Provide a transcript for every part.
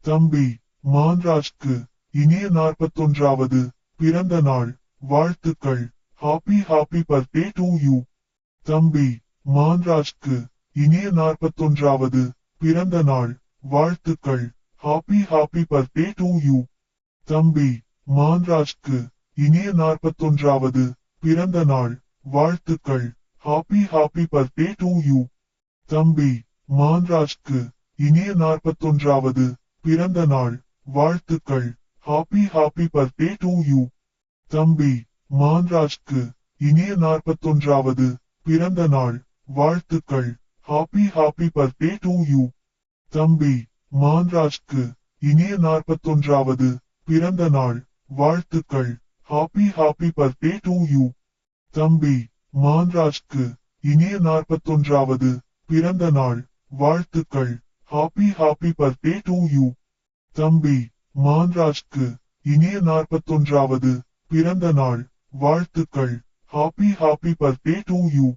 தம்பி மான்ராஜ்க்கு இனிய 41வது பிறந்த நாள் வாழ்த்துக்கள். Happy birthday to you. தம்பி மான்ராஜ்க்கு இனிய 41வது பிறந்த நாள் வாழ்த்துக்கள். Happy birthday to you. தம்பி மான்ராஜ்க்கு இனிய 41வது பிறந்த நாள் வாழ்த்துக்கள். Happy birthday to you. தம்பி மான்ராஜ்க்கு இனிய 41வது பிறந்த நாள் வாழ்த்துக்கள். Happy birthday to you. தம்பி மான்ராஜ்க்கு இனிய 41வது பிறந்த நாள் வாழ்த்துக்கள். Happy birthday to you. தம்பி மான்ராஜ்க்கு இனிய 41வது பிறந்த நாள் வாழ்த்துக்கள். Happy birthday to you. தம்பி மான்ராஜ்க்கு இனிய 41வது பிறந்த நாள் வாழ்த்துக்கள். Happy birthday to you. தம்பி மான்ராஜ்க்கு இனிய 41வது பிறந்த நாள் வாழ்த்துக்கள். Happy birthday to you.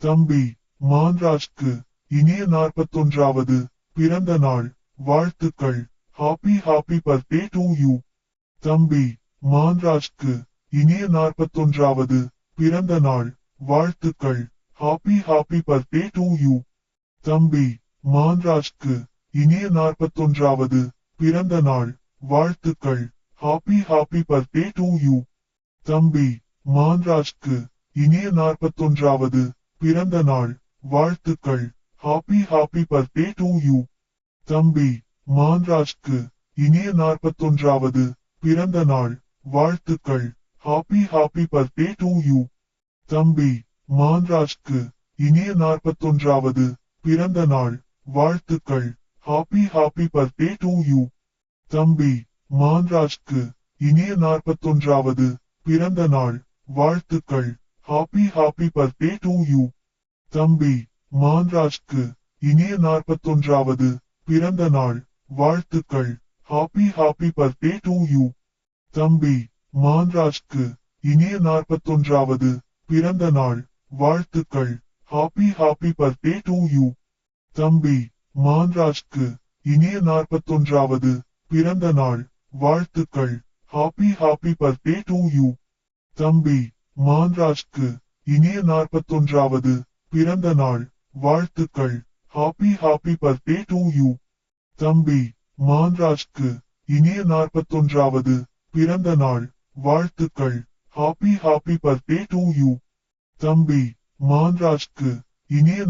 தம்பி மான்ராஜ்க்கு இனிய 41வது பிறந்த நாள் வாழ்த்துக்கள். Happy birthday to you. தம்பி மான்ராஜ்க்கு இனிய 41வது பிறந்த நாள் வாழ்த்துக்கள். Happy birthday to you. தம்பி மான்ராஜ்க்கு இனிய 41வது பிறந்த நாள் வாழ்த்துக்கள். Happy birthday to you. தம்பி மான்ராஜ்க்கு இனிய 41வது பிறந்த நாள் வாழ்த்துக்கள். Happy birthday to you. தம்பி மான்ராஜ்க்கு இனிய 41வது பிறந்த நாள் வாழ்த்துக்கள். Happy birthday to you. தம்பி மான்ராஜ்க்கு இனிய 41வது பிறந்த நாள் வாழ்த்துக்கள். Happy birthday to you. தம்பி மான்ராஜ்க்கு இனிய 41வது பிறந்த நாள் வாழ்த்துக்கள். Happy birthday to you. தம்பி மான்ராஜ்க்கு இனிய 41வது பிறந்த நாள் வாழ்த்துக்கள். Happy birthday to you. தம்பி மான்ராஜ்க்கு இனிய 41வது பிறந்த நாள் வாழ்த்துக்கள். Happy birthday to you. தம்பி மான்ராஜ்க்கு இனிய 41வது பிறந்த நாள் வாழ்த்துக்கள். Happy birthday to you. தம்பி மான்ராஜ்க்கு இனிய 41வது பிறந்த நாள் வாழ்த்துக்கள். Happy birthday to you. தம்பி மான்ராஜ்க்கு இனிய 41வது பிறந்த நாள் வாழ்த்துக்கள். Happy birthday to you. தம்பி மான்ராஜ்க்கு இனிய